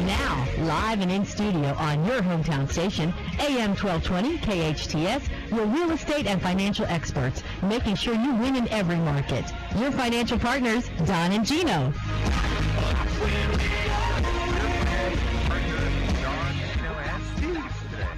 Now, live and in studio on your hometown station, AM 1220 KHTS, your real estate and financial experts, making sure you win in every market. Your financial partners, Don and Gino.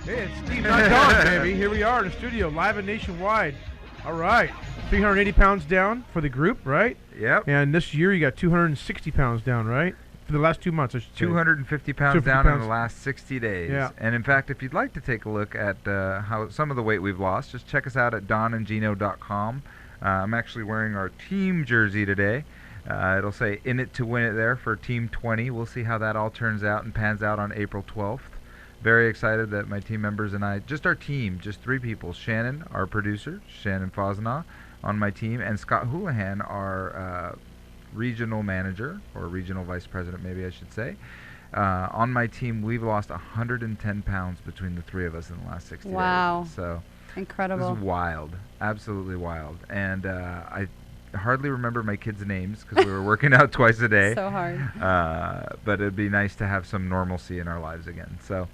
Hey, it's Steve, not Don, baby. Here we are in the studio, live and nationwide. All right. 380 pounds down for the group, right? Yep. And this year you got 260 pounds down, right? For the last 2 months, I should say. 250 pounds down in the last 60 days. Yeah. And in fact, if you'd like to take a look at how some of the weight we've lost, just check us out at donandgino.com. I'm actually wearing our team jersey today. It'll say "In It to Win It" there for Team 20. We'll see how that all turns out and pans out on April 12th. Very excited that my team members and I, just our team, just 3 people, Shannon, our producer, Shannon Fosnaugh, on my team, and Scott Houlihan, our regional manager, or regional vice president maybe I should say. On my team, we've lost 110 pounds between the 3 of us in the last 60 Wow. days. So Incredible. this is wild, absolutely wild. And I hardly remember my kids' names because we were working out twice a day. So hard. But it'd be nice to have some normalcy in our lives again. So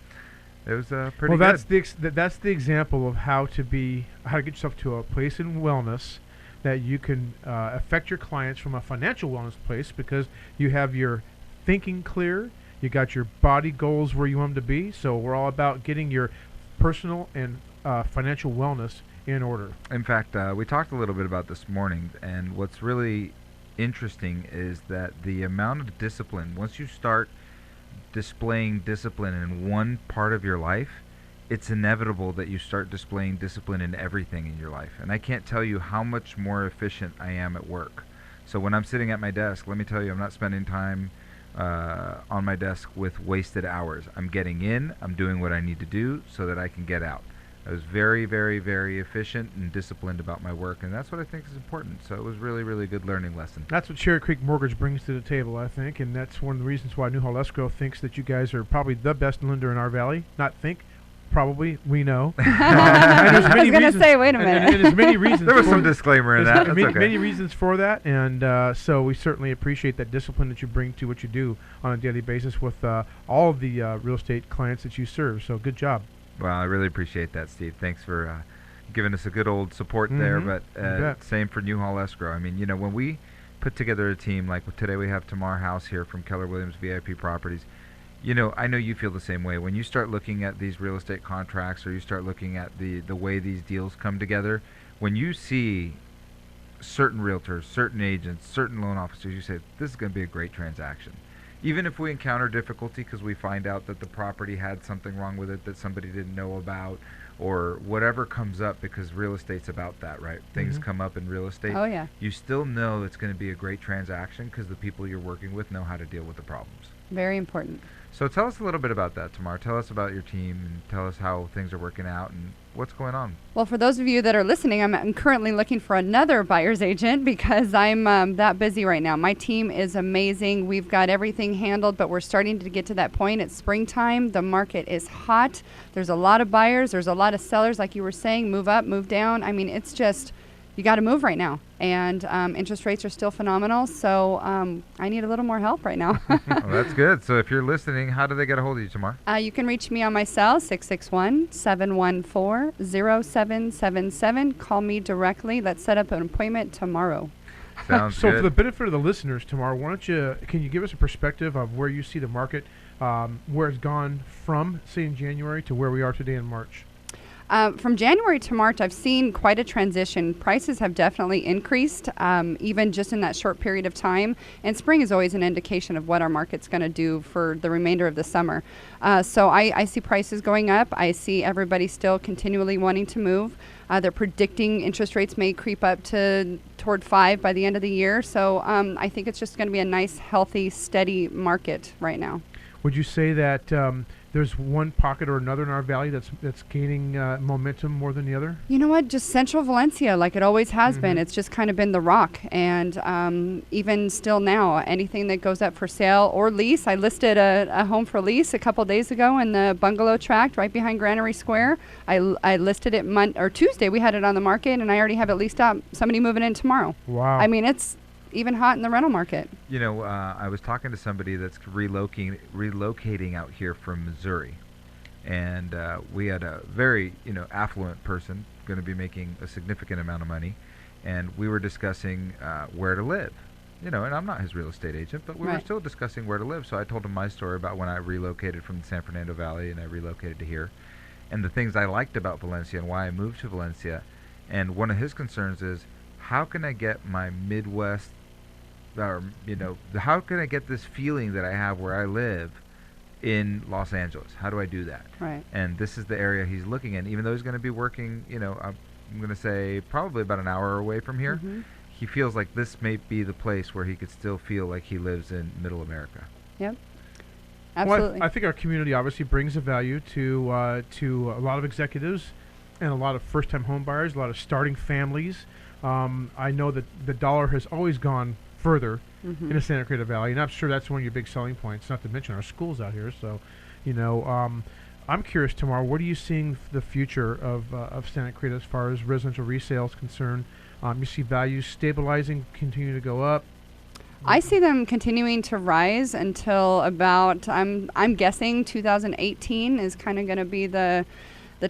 it was pretty Well, good. that's the example of how to get yourself to a place in wellness that you can affect your clients from a financial wellness place, because you have your thinking clear, you got your body goals where you want them to be. So we're all about getting your personal and financial wellness in order. In fact, we talked a little bit about this morning, and what's really interesting is that the amount of discipline, once you start displaying discipline in one part of your life, it's inevitable that you start displaying discipline in everything in your life. And I can't tell you how much more efficient I am at work. So when I'm sitting at my desk, let me tell you, I'm not spending time on my desk with wasted hours. I'm getting in, I'm doing what I need to do so that I can get out. I was very, very, very efficient and disciplined about my work, and that's what I think is important. So it was really, really good learning lesson. That's what Cherry Creek Mortgage brings to the table, I think, and that's one of the reasons why Newhall Escrow thinks that you guys are probably the best lender in our valley. Not think, probably, we know. I was going to say, wait a minute. And there's many reasons. There was some disclaimer in that. That's okay. Many reasons for that, and so we certainly appreciate that discipline that you bring to what you do on a daily basis with all of the real estate clients that you serve. So good job. Well, I really appreciate that, Steve. Thanks for giving us a good old support there. But same for Newhall Escrow. I mean, you know, when we put together a team, like today we have Tamar House here from Keller Williams VIP Properties. You know, I know you feel the same way. When you start looking at these real estate contracts, or you start looking at the way these deals come together, when you see certain realtors, certain agents, certain loan officers, you say, this is going to be a great transaction. Even if we encounter difficulty because we find out that the property had something wrong with it that somebody didn't know about, or whatever comes up, because real estate's about that, right? Things come up in real estate. Oh, yeah. You still know it's going to be a great transaction because the people you're working with know how to deal with the problems. Very important. So tell us a little bit about that, Tamar. Tell us about your team, and tell us how things are working out and what's going on. Well, for those of you that are listening, I'm currently looking for another buyer's agent because I'm that busy right now. My team is amazing. We've got everything handled, but we're starting to get to that point. It's springtime. The market is hot. There's a lot of buyers. There's a lot of sellers, like you were saying, move up, move down. I mean, it's just, you got to move right now. And interest rates are still phenomenal, so I need a little more help right now. Well, that's good. So if you're listening, how do they get a hold of you, Tamar? You can reach me on my cell, 661-714-0777. Call me directly. Let's set up an appointment tomorrow. Sounds So good. for the benefit of the listeners, Tamar, can you give us a perspective of where you see the market, where it's gone from, say, in January to where we are today in March? From January to March, I've seen quite a transition. Prices have definitely increased, even just in that short period of time. And spring is always an indication of what our market's going to do for the remainder of the summer. So I see prices going up. I see everybody still continually wanting to move. They're predicting interest rates may creep up toward 5 by the end of the year. So I think it's just going to be a nice, healthy, steady market right now. Would you say that there's one pocket or another in our valley that's gaining momentum more than the other? You know what? Just Central Valencia, like it always has been. It's just kind of been the rock. And even still now, anything that goes up for sale or lease, I listed a home for lease a couple days ago in the bungalow tract right behind Granary Square. I listed it Tuesday. We had it on the market, and I already have it leased out. Somebody moving in tomorrow. Wow. I mean, it's even hot in the rental market. You know, I was talking to somebody that's relocating out here from Missouri, and we had a very, affluent person going to be making a significant amount of money, and we were discussing where to live. And I'm not his real estate agent, but we were still discussing where to live. So I told him my story about when I relocated from the San Fernando Valley and I relocated to here, and the things I liked about Valencia and why I moved to Valencia. And one of his concerns is, how can I get my Midwest, or how can I get this feeling that I have where I live in Los Angeles? How do I do that? Right. And this is the area he's looking at. Even though he's going to be working, I'm going to say probably about an hour away from here. Mm-hmm. He feels like this may be the place where he could still feel like he lives in Middle America. Yep. Absolutely. Well, I think our community obviously brings a value to a lot of executives and a lot of first-time home buyers, a lot of starting families. I know that the dollar has always gone further in the Santa Cruz Valley, and I'm sure that's one of your big selling points, not to mention our schools out here. So, I'm curious, Tamar, what are you seeing the future of Santa Cruz as far as residential resale is concerned? You see values stabilizing, continue to go up? I see them continuing to rise until about, I'm guessing 2018 is kind of going to be the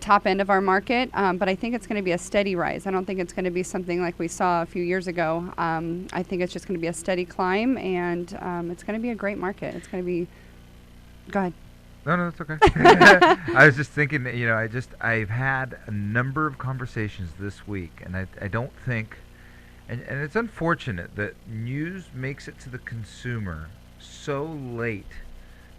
top end of our market, but I think it's going to be a steady rise. I don't think it's going to be something like we saw a few years ago. I think it's just going to be a steady climb, and it's going to be a great market. It's going to be, go ahead. No, it's okay. I was just thinking, I've had a number of conversations this week, and I don't think, and it's unfortunate that news makes it to the consumer so late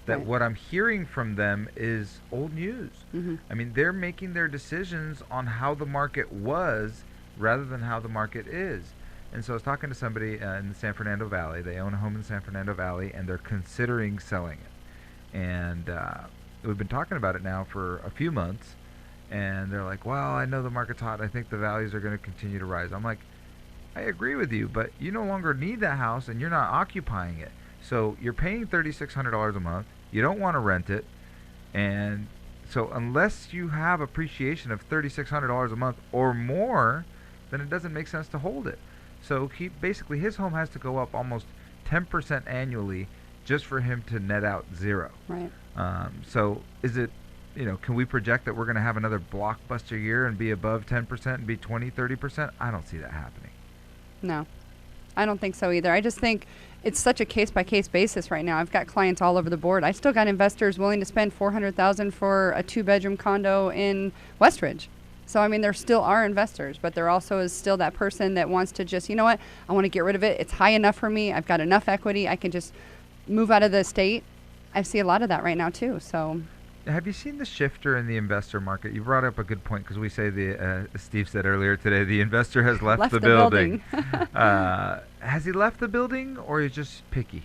that what I'm hearing from them is old news. Mm-hmm. I mean, they're making their decisions on how the market was rather than how the market is. And so I was talking to somebody in the San Fernando Valley. They own a home in the San Fernando Valley, and they're considering selling it. And we've been talking about it now for a few months, and they're like, well, I know the market's hot. I think the values are going to continue to rise. I'm like, I agree with you, but you no longer need that house, and you're not occupying it. So you're paying $3,600 a month. You don't want to rent it. And so unless you have appreciation of $3,600 a month or more, then it doesn't make sense to hold it. So basically his home has to go up almost 10% annually just for him to net out zero. Right. So is it, can we project that we're going to have another blockbuster year and be above 10% and be 20, 30%? I don't see that happening. No, I don't think so either. I just think it's such a case-by-case basis right now. I've got clients all over the board. I still got investors willing to spend $400,000 for a 2-bedroom condo in Westridge. So, I mean, there still are investors, but there also is still that person that wants to just, you know what, I want to get rid of it. It's high enough for me. I've got enough equity. I can just move out of the state. I see a lot of that right now, too. So, have you seen the shifter in the investor market? You brought up a good point because we say Steve said earlier today, the investor has left the building. Has he left the building, or is he just picky?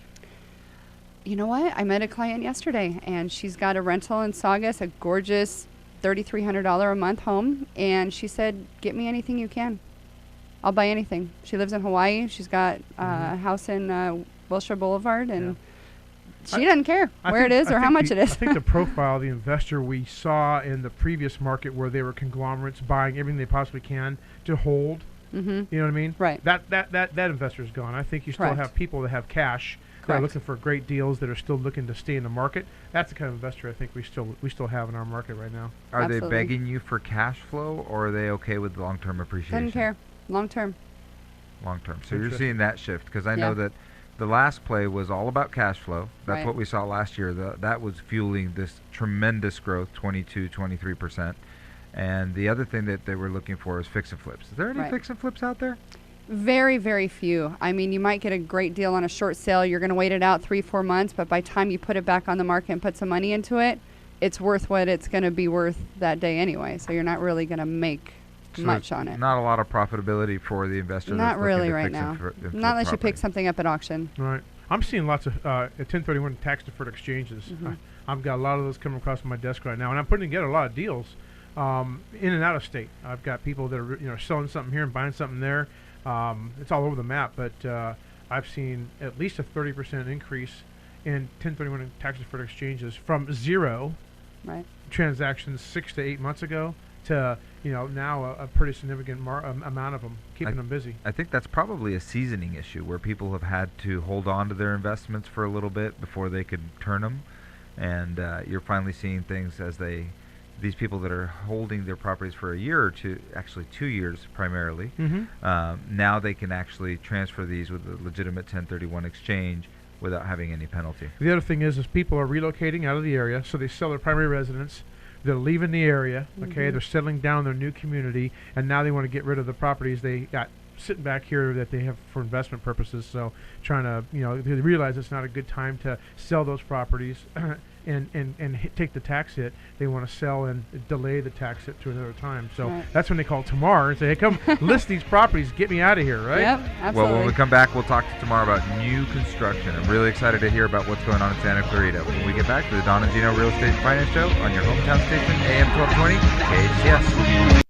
You know what? I met a client yesterday, and she's got a rental in Saugus, a gorgeous $3,300 a month home, and she said, get me anything you can. I'll buy anything. She lives in Hawaii. She's got a house in Wilshire Boulevard, and she doesn't care where it is or how much it is. I think the profile of the investor we saw in the previous market where they were conglomerates buying everything they possibly can to hold, you know what I mean? Right. That investor is gone. I think you still have people that have cash that are looking for great deals, that are still looking to stay in the market. That's the kind of investor I think we still have in our market right now. Are they begging you for cash flow, or are they okay with long-term appreciation? Doesn't care. Long-term. Long-term. So you're seeing that shift, because I know that the last play was all about cash flow. That's what we saw last year. That was fueling this tremendous growth, 22, 23%. And the other thing that they were looking for is fix and flips. Is there any fix and flips out there? Very, very few. I mean, you might get a great deal on a short sale. You're going to wait it out 3-4 months, but by the time you put it back on the market and put some money into it, it's worth what it's going to be worth that day anyway. So you're not really going to make much on it. Not a lot of profitability for the investor. Not really right now. Not unless you pick something up at auction. Right. I'm seeing lots of 1031 tax deferred exchanges. I've got a lot of those coming across my desk right now, and I'm putting together a lot of deals in and out of state. I've got people that are selling something here and buying something there. It's all over the map, but I've seen at least a 30% increase in 1031 and tax deferred exchanges from zero transactions 6 to 8 months ago to now a pretty significant amount of them, keeping them busy. I think that's probably a seasoning issue where people have had to hold on to their investments for a little bit before they could turn them, and you're finally seeing things as these people that are holding their properties for a year or two, actually 2 years primarily, now they can actually transfer these with a legitimate 1031 exchange without having any penalty. The other thing is people are relocating out of the area, so they sell their primary residence. They're leaving the area, okay? They're settling down in their new community, and now they want to get rid of the properties they got sitting back here that they have for investment purposes. So trying to, they realize it's not a good time to sell those properties and take the tax hit. They want to sell and delay the tax hit to another time. So that's when they call Tamar and say, hey, come list these properties, get me out of here, right? Yep, absolutely. Well, when we come back, we'll talk to Tamar about new construction. I'm really excited to hear about what's going on in Santa Clarita. When we get back to the Don and Gino Real Estate and Finance Show on your hometown station, AM 1220, KHTS.